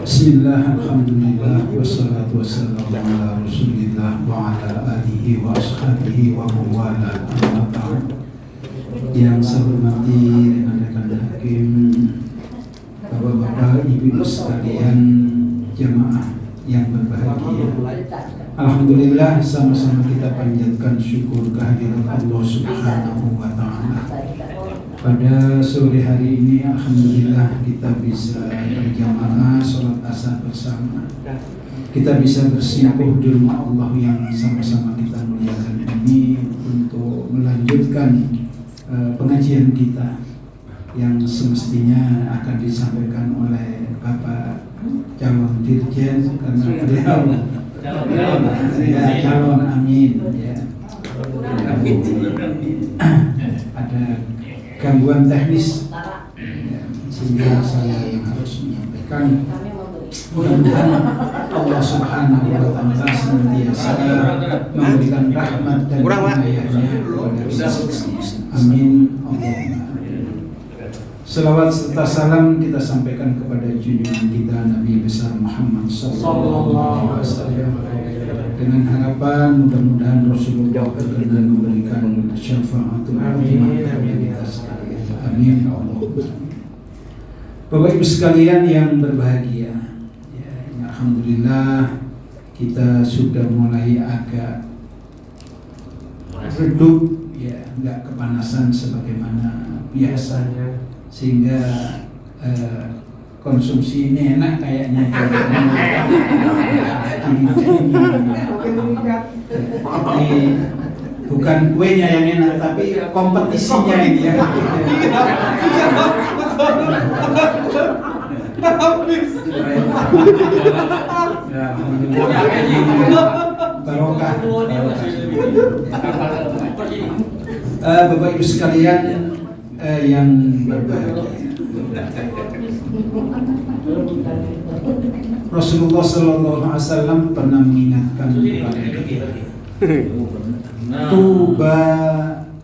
Bismillah, alhamdulillah, wassalatu wassalamu ala rasulillah wa ala alihi wa ashabihi wa mawala amma ba'd. Yang saya hormati rekan-rekan hakim, bapak-bapak, ibu-ibu sekalian, jamaah yang berbahagia. Alhamdulillah, sama-sama kita panjatkan syukur kehadiran Allah Subhanahu wa ta'ala. Pada sore hari ini alhamdulillah kita bisa berjamaah sholat asar bersama. Kita bisa bersimpuh di rumah Allah yang sama-sama kita muliakan ini untuk melanjutkan pengajian kita yang semestinya akan disampaikan oleh Bapak calon dirjen, karena beliau calon amin ya. Ada gangguan teknis ya, sehingga saya harus menyampaikan. Mudah-mudahan Allah Subhanahu wa ta'ala senantiasa memberikan rahmat dan hidayahnya kepada kita. Amin. Selawat serta salam kita sampaikan kepada junjungan kita Nabi besar Muhammad sallallahu alaihi wasallam, dengan harapan mudah-mudahan Rasulullah berkenan memberikan syafaatul azimah kepada kita sekalian. Amin. Bapak Ibu sekalian yang berbahagia, ya, alhamdulillah kita sudah mulai agak redup, ya, nggak kepanasan sebagaimana biasanya, sehingga konsumsi ini enak kayaknya. Jadi bukan kuenya yang enak, tapi kompetisinya ini ya. Barokah. Bapak Ibu sekalian yang berbahagia, Rasulullah sallallahu alaihi wasallam pernah mengingatkan kepada kita, tuba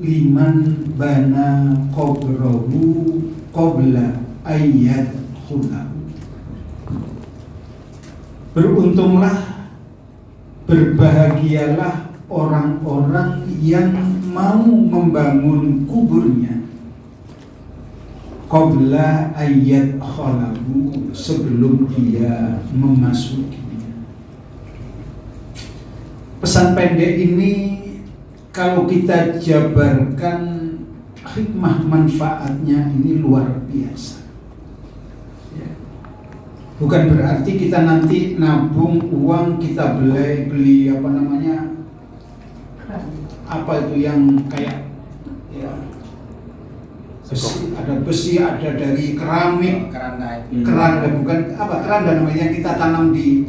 liman bana qabrahu qabla ayyad khulahu. Beruntunglah, berbahagialah orang-orang yang mau membangun kuburnya qabla ayyad khulahu, sebelum dia memasukinya. Pesan pendek ini kalau kita jabarkan hikmah manfaatnya ini luar biasa. Bukan berarti kita nanti nabung uang, kita beli apa itu yang kayak ya, besi, ada besi, ada dari keramik, keranda bukan apa, keranda namanya yang kita tanam di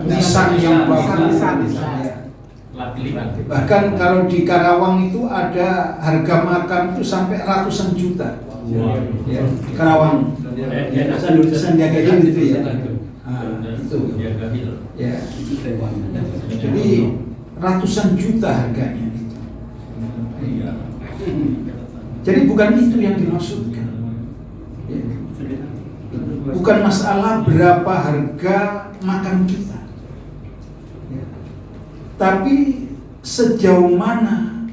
nisan yang bahkan bahkan kalau di Karawang itu ada harga makam itu sampai ratusan juta. Ya, di Karawang. Sandiaga gitu ya. Itu. Ya. Jadi ratusan juta harganya itu. Jadi bukan itu yang dimaksudkan. Ya. Bukan masalah berapa harga makan kita. Ya. Tapi sejauh mana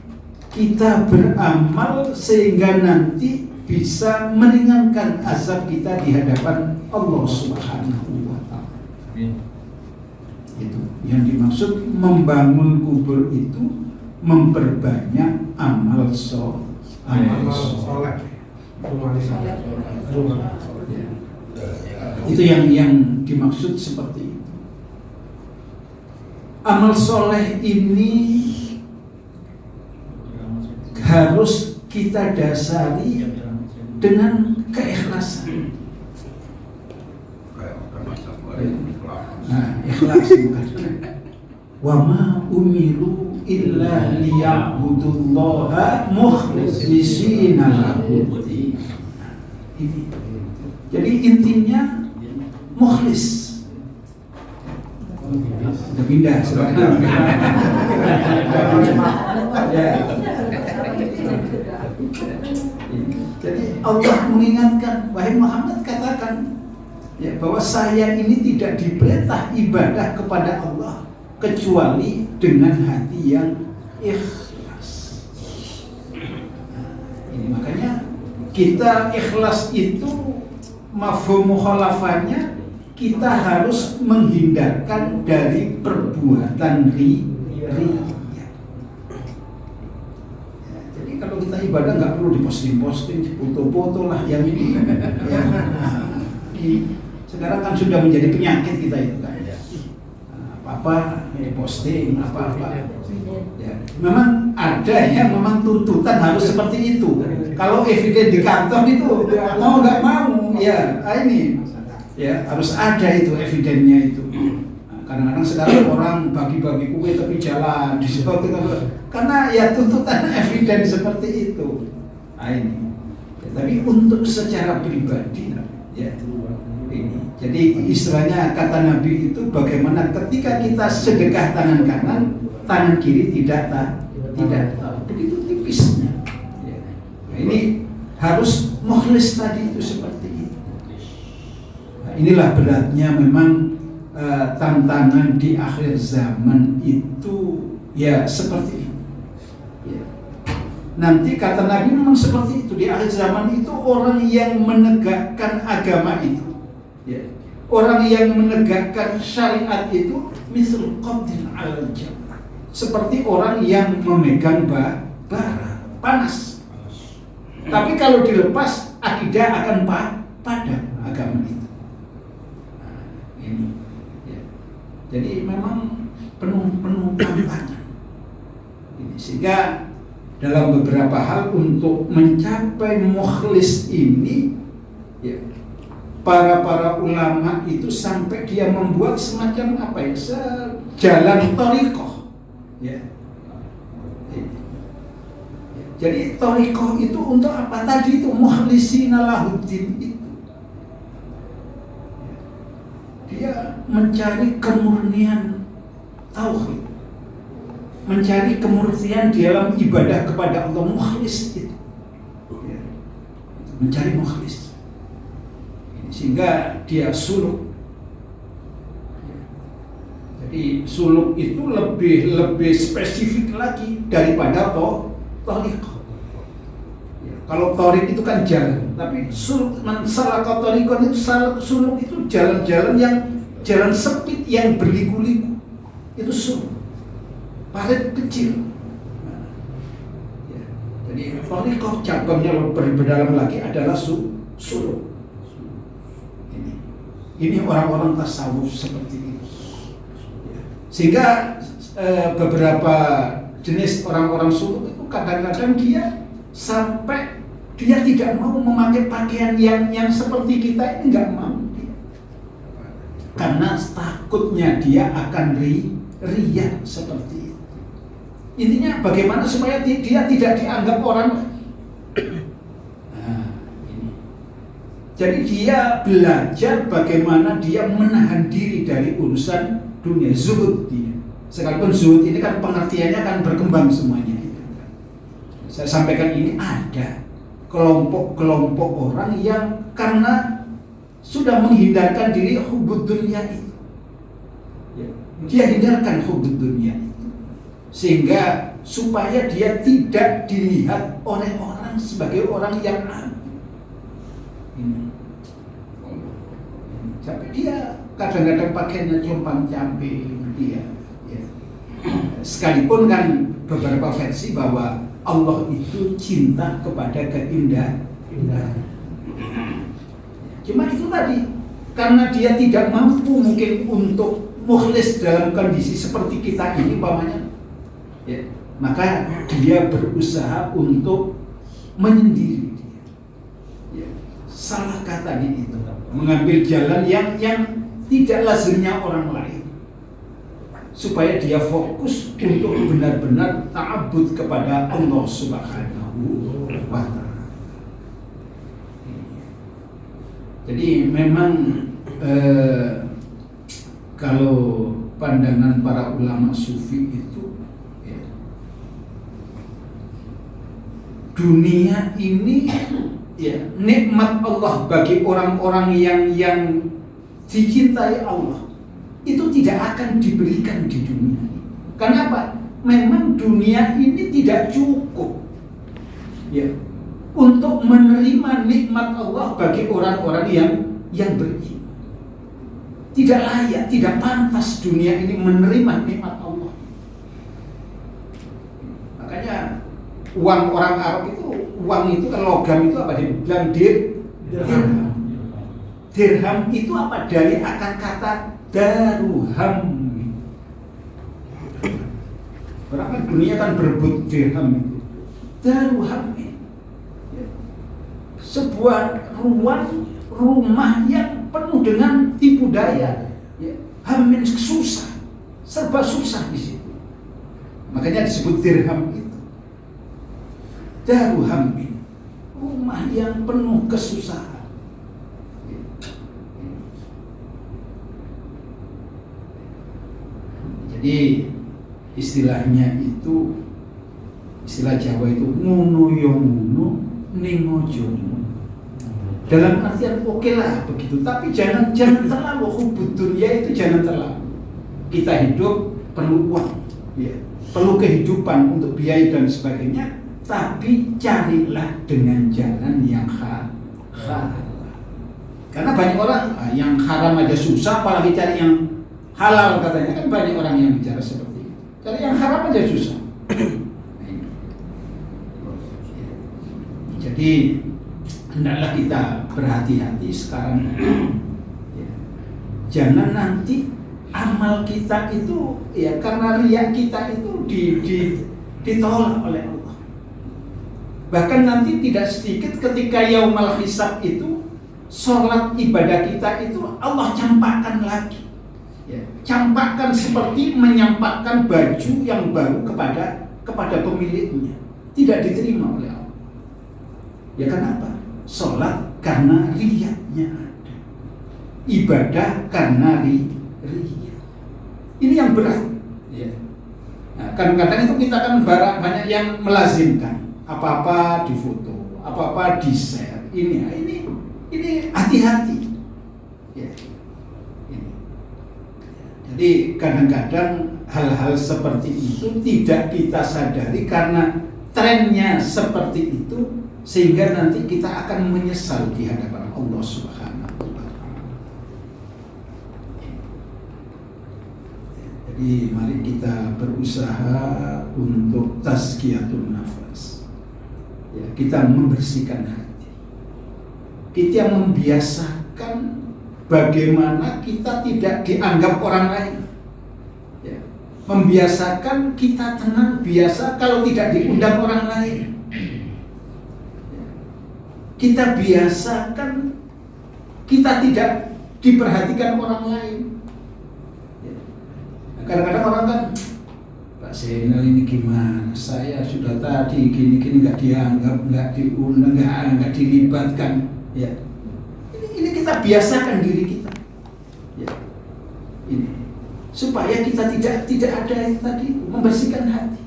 kita beramal sehingga nanti bisa meringankan azab kita di hadapan Allah Subhanahu wa ta'ala. Itu yang dimaksud membangun kubur itu, memperbanyak amal soleh. Itu yang dimaksud seperti itu. Amal soleh ini harus kita dasari dengan keikhlasan. Nah, ikhlas wa ma umiru illa liya'budullaha mukhlishina lahu-d-din. Jadi intinya mukhlis. Sudah pindah sekarang. Jadi Allah mengingatkan, wahai Muhammad, katakan Ya, bahwa saya ini tidak diperintah ibadah kepada Allah kecuali dengan hati yang ikhlas. Ini makanya kita ikhlas itu mafhum mukhalafahnya, kita harus menghindarkan dari perbuatan riya. Jadi kalau kita ibadah nggak perlu diposting-posting, foto-foto lah yang ini. Ya. Sekarang kan sudah menjadi penyakit kita itu kan. Apa posting apa-apa. Ya, memang ada ya, memang tuntutan harus seperti itu. Kalau eviden di kantor itu mau nggak mau, ya ini ya harus ada itu evidennya itu. Kadang-kadang sekarang orang bagi-bagi kue tepi jalan di situ karena ya tuntutan eviden seperti itu. Nah, ini. Ya, tapi untuk secara pribadi ya ini. Jadi istilahnya kata Nabi itu bagaimana ketika kita sedekah tangan kanan, tangan kiri tidak tahu, begitu tipisnya. Ya. Nah, ini harus mukhlis tadi itu seperti itu. Nah, inilah beratnya memang tantangan di akhir zaman itu ya seperti ini. Ya. Nanti kata Nabi memang seperti itu, di akhir zaman itu orang yang menegakkan agama itu. Ya. Orang yang menegakkan syariat itu misal qabdin al-jamr, seperti orang yang memegang bara panas. Tapi kalau dilepas akidah akan padam agama itu. Nah, ini ya. Jadi memang penuh tantangan. Sehingga dalam beberapa hal untuk mencapai mukhlis ini ya, para ulama itu sampai dia membuat semacam apa ya, jalan thariqah ya. Jadi thariqah itu untuk apa tadi itu, mukhlisina lahuddin itu dia mencari kemurnian tauhid, mencari kemurnian di dalam ibadah kepada Allah, mukhlis itu ya. Mencari mukhlis sehingga dia suluk. Jadi suluk itu lebih spesifik lagi daripada thariqah. Kalau thariq itu kan jalan, tapi suluk salaka thariqan itu suluk itu jalan-jalan yang jalan sempit yang berliku-liku. Itu suluk. Parit kecil. Jadi thariqah cabangnya lebih dalam lagi adalah suluk. Ini orang-orang tasawuf seperti itu. Sehingga beberapa jenis orang-orang suluk itu kadang-kadang dia sampai dia tidak mau memakai pakaian yang seperti kita ini, nggak mau dia. Karena takutnya dia akan riya seperti itu. Intinya bagaimana supaya dia tidak dianggap orang. Jadi dia belajar bagaimana dia menahan diri dari urusan dunia, zuhud dia. Sekalipun zuhud ini kan pengertiannya kan berkembang semuanya. Saya sampaikan ini ada kelompok-kelompok orang yang karena sudah menghindarkan diri hubud dunia itu. Dia hindarkan hubud dunia itu. Sehingga supaya dia tidak dilihat oleh orang sebagai orang yang tapi dia kadang-kadang pakainya compang-camping dia ya. Sekalipun kan beberapa versi bahwa Allah itu cinta kepada keindahan. Cuma itu tadi, karena dia tidak mampu mungkin untuk mukhlis dalam kondisi seperti kita ini umpamanya ya, maka dia berusaha untuk menyendiri dia ya. Salah kata di itu, mengambil jalan yang tidak lazimnya orang lain, supaya dia fokus untuk benar-benar ta'abbud kepada Allah Subhanahu wa ta'ala. Jadi memang kalau pandangan para ulama sufi itu ya, dunia ini ya nikmat Allah bagi orang-orang yang dicintai Allah itu tidak akan diberikan di dunia. Kenapa? Memang dunia ini tidak cukup ya untuk menerima nikmat Allah bagi orang-orang yang beriman. Tidak layak, tidak pantas dunia ini menerima nikmat Allah. Makanya uang orang Arab itu, uang itu kan logam itu apa dia bilang dirham. Dirham itu apa? Dari akar kata daruham. Orang kan dunia kan berebut dirham itu. Daruham itu sebuah rumah yang penuh dengan tipu daya, ya, hamin susah, serba susah di situ. Makanya disebut dirham itu. Daruham, rumah yang penuh kesusahan. Jadi istilahnya itu, istilah Jawa itu ngono yo ngono ning ojo. Dalam artian oke lah begitu, tapi jangan terlalu hubud dunia itu, jangan terlalu. Kita hidup perlu uang, ya, perlu kehidupan untuk biaya dan sebagainya, tapi carilah dengan jalan yang halal. Karena banyak orang yang haram aja susah, apalagi cari yang halal katanya, kan banyak orang yang bicara seperti itu. Cari yang haram aja susah. Jadi hendaklah kita berhati-hati sekarang. Ya. Jangan nanti amal kita itu ya karena riya kita itu ditolak oleh Allah. Bahkan nanti tidak sedikit ketika yaumul hisab itu sholat ibadah kita itu Allah campakkan lagi. Ya, campakkan seperti menyampakkan baju yang baru kepada pemiliknya. Tidak diterima oleh Allah. Ya kenapa? Sholat karena riyanya ada, ibadah karena riya. Ini yang berat. Ya. Nah, kadang-kadang itu kita kan banyak yang melazimkan apa-apa difoto, apa-apa di share. Ini hati-hati. Ya. Ini. Jadi kadang-kadang hal-hal seperti itu tidak kita sadari karena trennya seperti itu, sehingga nanti kita akan menyesal di hadapan Allah Subhanahu wa Ta'ala. Jadi mari kita berusaha untuk tazkiyatun nafas. Ya, kita membersihkan hati. Kita membiasakan bagaimana kita tidak dianggap orang lain. Ya, membiasakan kita tenang biasa kalau tidak diundang orang lain. Kita biasakan kita tidak diperhatikan orang lain. Kadang-kadang orang kan, Pak Zainal ini gimana? Saya sudah tadi gini-gini nggak dianggap, nggak diundang, nggak dilibatkan. Ya, ini kita biasakan diri kita. Ya, ini supaya kita tidak ada yang tadi membersihkan hati.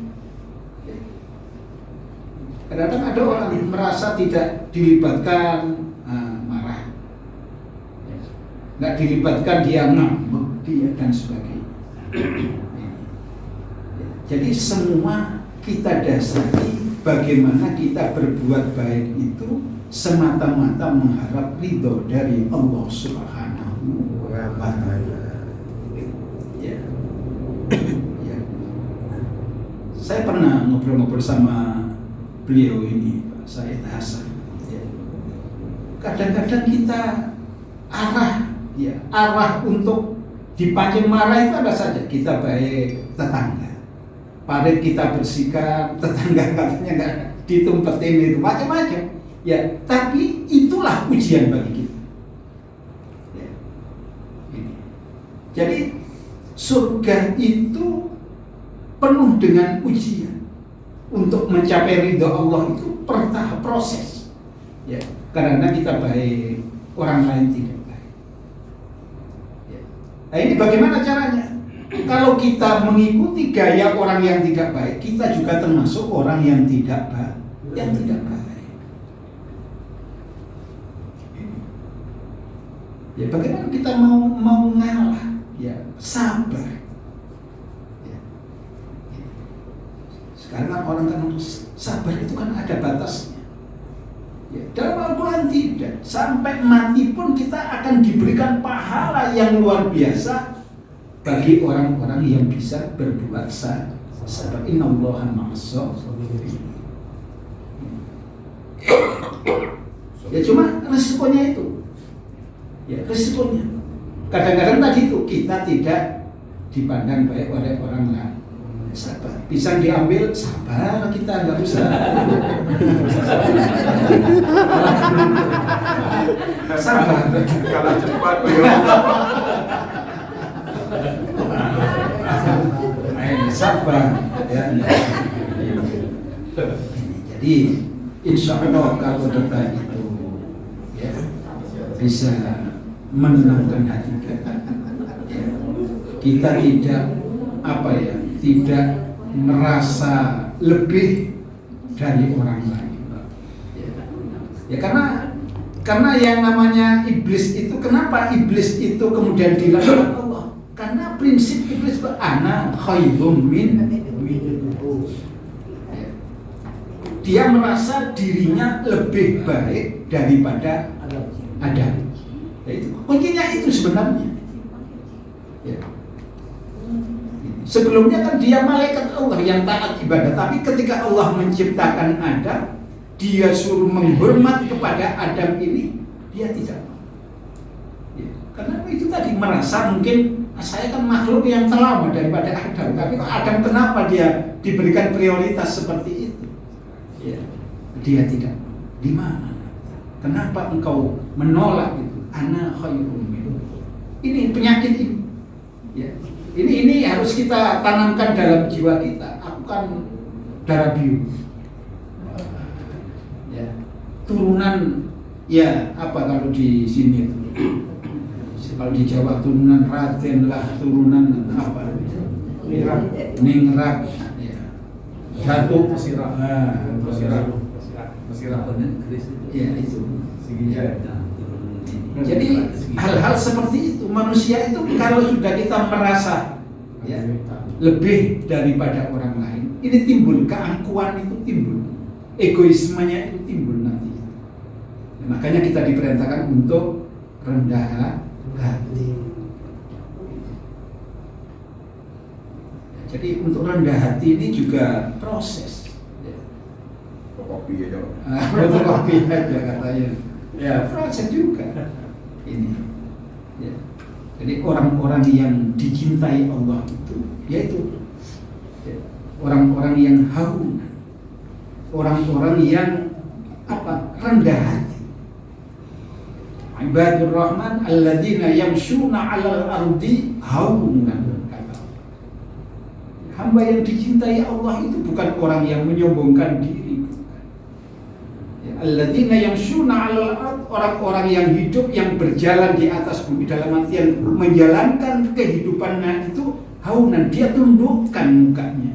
Kadang-kadang ada orang yang merasa tidak dilibatkan, marah. Nggak dilibatkan dia ngambek, dia dan sebagainya. Jadi semua kita dasari bagaimana kita berbuat baik itu semata-mata mengharap ridho dari Allah Subhanahu wa Ta'ala. Ya. Ya. Saya pernah ngobrol-ngobrol sama beliau ini, Pak Said Hasan. Ya. Kadang-kadang kita arah untuk dipancing marah itu ada saja. Kita baik tetangga, parit kita bersihkan, tetangga katanya nggak ditumpetin itu macam-macam. Ya, tapi itulah ujian bagi kita. Ya. Ini. Jadi surga itu penuh dengan ujian. Untuk mencapai ridho Allah itu bertahap proses. Ya, karena kita baik, orang lain tidak baik. Ya. Nah ini bagaimana caranya? Kalau kita mengikuti gaya orang yang tidak baik, kita juga termasuk orang yang tidak baik. Ya bagaimana kita mau ngalah? Ya sabar. Ya. Sekarang kan orang kan sabar itu kan ada batasnya. Ya, dalam Al-Quran tidak. Sampai mati pun kita akan diberikan pahala yang luar biasa bagi orang-orang yang bisa berbuat sabar. Innallaha ma'as-sabirin. Ya cuma resikonya itu. Ya resikonya. Kadang-kadang tadi itu kita tidak dipandang baik oleh orang lain. Sabar. Pisang diambil, sabar kita nggak usah. Sabar. Kalau cepat sabar. Ya. Jadi insya Allah kalau kita itu ya, bisa menenangkan hati kita, ya, kita tidak tidak merasa lebih dari orang lain. Ya karena yang namanya iblis itu, kenapa iblis itu kemudian dilaknat Allah? Karena prinsip iblis ana khairum min. Dia merasa dirinya lebih baik daripada Adam. Ya, itu kuncinya itu sebenarnya. Ya. Sebelumnya kan dia malaikat Allah yang taat ibadah, tapi ketika Allah menciptakan Adam, dia suruh menghormat kepada Adam ini, dia tidak mau. Ya. Karena itu tadi merasa mungkin saya kan makhluk yang terlama daripada Adam, tapi kok Adam kenapa dia diberikan prioritas seperti itu? Ya, dia tidak. Di mana? Kenapa engkau menolak itu? Ana khairum min. Ini penyakit ini. Ya. Ini harus kita tanamkan dalam jiwa kita. Aku kan darah biru. Ya. Turunan ya apa kalau di sini itu? Kalau di Jawa turunan Raden lah, turunan apa? Ningrat. Jatuh Mesirah. Mesirah. Ya itu. Jadi hal-hal seperti itu, manusia itu kalau sudah kita merasa ya, lebih daripada orang lain, ini timbul keangkuhan, itu timbul egoismenya, itu timbul nanti. Makanya kita diperintahkan untuk rendah hati. Jadi untuk rendah hati ini juga proses. kopi aja. Untuk kopi aja katanya. Ya proses juga ini. Ya. Jadi orang-orang yang dicintai Allah itu, yaitu ya, orang-orang yang harum, orang-orang yang rendah hati. Ibadur Rahman alladzina yamshuna 'alal ardi haunan. Hamba yang dicintai Allah itu bukan orang yang menyombongkan diri. Ya, alladzina yamshuna 'alal ard, orang-orang yang hidup, yang berjalan di atas bumi, dalam artian menjalankan kehidupannya itu haunan, dia tundukkan mukanya.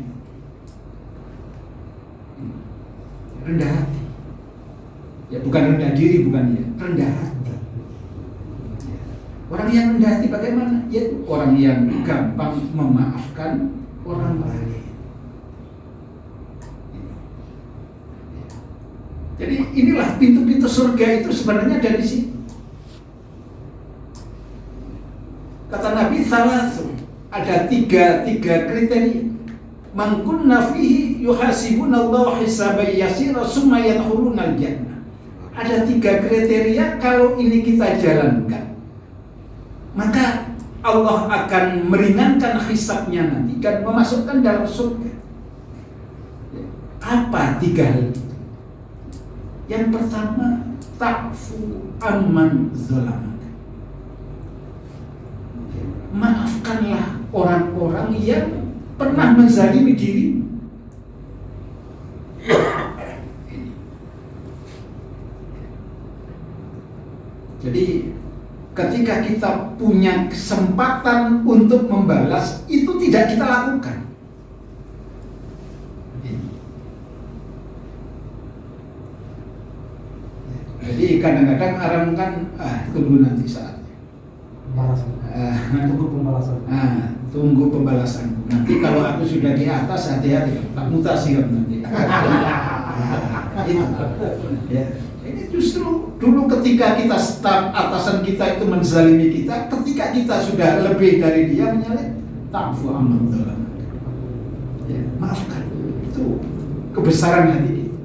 Rendah hati. Ya bukan rendah diri, bukan ya, rendah hati. Orang yang rendah hati bagaimana? Yaitu orang yang gampang memaafkan orang lain. Jadi inilah pintu-pintu surga itu sebenarnya dari situ. Kata Nabi salasun, ada tiga kriteria. Man kunna fihi yuhasibunallahu hisaban yasira summa yadkhulunal jannah. Ada 3 kriteria, kalau ini kita jalankan, maka Allah akan meringankan hisabnya nanti dan memasukkan dalam surga. Apa 3 hal itu? Yang pertama, ta'fu amman zalamaka. Maafkanlah orang-orang yang pernah menzalimi diri. Jadi ketika kita punya kesempatan untuk membalas, itu tidak kita lakukan. Jadi kadang-kadang orang kan tunggu nanti saatnya. Tunggu pembalasan. Tunggu pembalasanku. Nanti kalau aku sudah di atas, hati-hati, tak mutasi kan nanti. Itu. Ya. Ini justru dulu ketika kita start, atasan kita itu menzalimi kita, ketika kita sudah lebih dari dia menyalip, ta'fu amman zalam. Ya, maafkan. Itu kebesaran hati kita.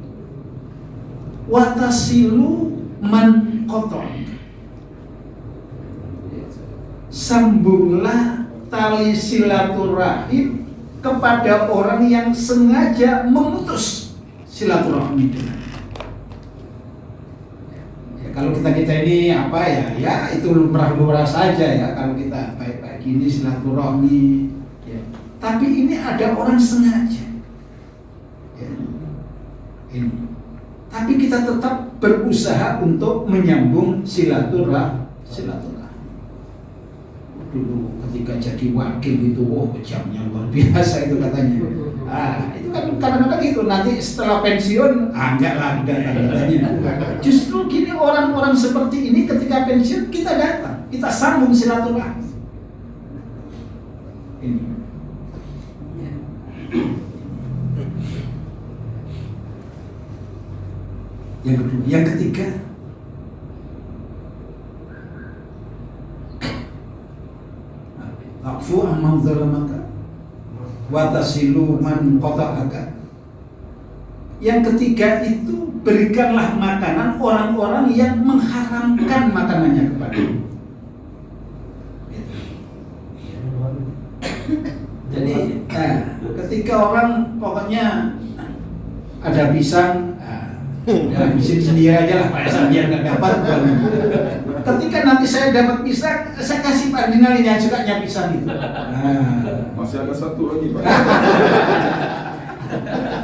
Watasilu man qata'. Sambunglah tali silaturahim kepada orang yang sengaja memutus silaturahmi dengan. Ya, kalau kita ini apa ya itu lumrah-lumrah saja ya, kalau kita baik-baik gini silaturahmi ya. Tapi ini ada orang sengaja ya. Ini. Tapi kita tetap berusaha untuk menyambung silaturahmi. Dulu ketika jadi wakil itu, kejamnya luar biasa itu katanya. Itu kan kadang-kadang gitu, nanti setelah pensiun, enggak lah katanya. Justru gini orang-orang seperti ini ketika pensiun kita datang, kita sambung silaturahmi. Ini. Yang kedua, yang ketiga, ta'fu amman zalamaka wa tasilu man qata'aka. Yang ketiga itu berikanlah makanan orang-orang yang mengharamkan makanannya kepadamu. Jadi ketika orang pokoknya ada pisang, ya habisin sendiri aja lah Pak Hasan biar nggak dapat. Ketika nanti saya dapat pisang, saya kasih Pak Dinalin yang sukanya pisang itu. Masih ada satu lagi Pak.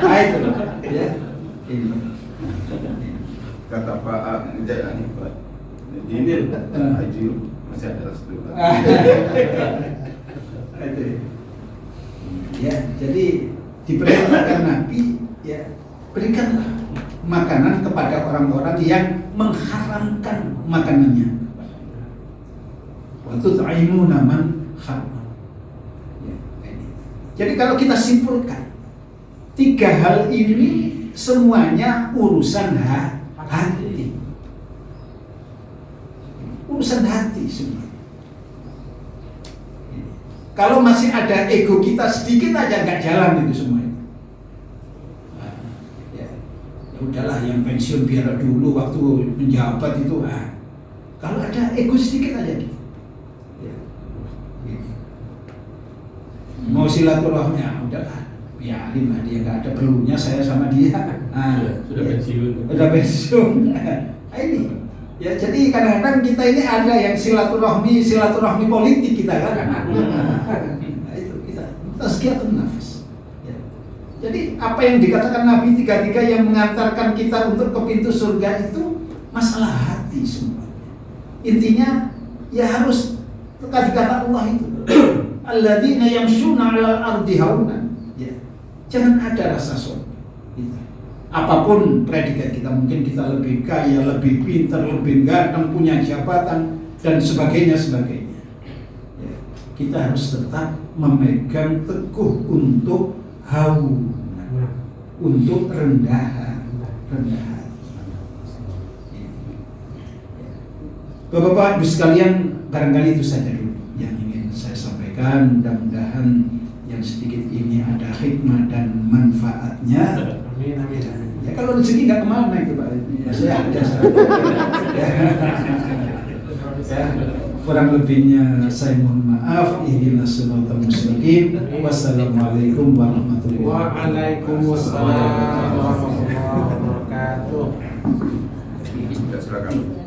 Itu ya. Ini. Kata Pak Mujahid Pak. Ini Haji masih ada satu lagi. Itu. Ya, jadi diperintahkan Nabi ya, berikanlah makanan kepada orang-orang yang mengharamkan makanannya. Wa tut'imuna man harrama. Jadi kalau kita simpulkan, tiga hal ini semuanya urusan hati. Urusan hati semua. Kalau masih ada ego kita sedikit aja nggak jalan itu semua. Ya udahlah yang pensiun biar dulu waktu menjabat itu. Kalau ada ego sedikit aja gitu. Ya. Mau silaturahmi, udahlah biarin lah, dia nggak ada perlunya saya sama dia. Sudah pensiun. Udah pensiun. Ini. Ya, jadi kadang-kadang kita ini ada yang silaturahmi politik kita kan. Itu kita tazkiyatun nafs. Ya. Jadi apa yang dikatakan Nabi tiga-tiga yang mengantarkan kita untuk ke pintu surga itu masalah hati semua. Intinya ya harus kata Allah itu. Alladzina yamshuna 'alal ardi haunan. Ya. Jangan ada rasa sombong. Apapun predikat kita, mungkin kita lebih kaya, lebih pintar, lebih ganteng, punya jabatan dan sebagainya. Ya, kita harus tetap memegang teguh untuk haunan, untuk rendahan. Bapak-bapak Ibu sekalian, barangkali itu saja dulu yang ingin saya sampaikan. Mudah-mudahan yang sedikit ini ada hikmah dan manfaatnya. Amin. Ya kalau rezeki nggak kemana itu Pak. Ya, saya ada. Ya, kurang lebihnya saya mohon maaf. Ihdinas siratal mustaqim. Wassalamualaikum warahmatullahi wabarakatuh. Waalaikumsalam warahmatullahi wabarakatuh. Silakan.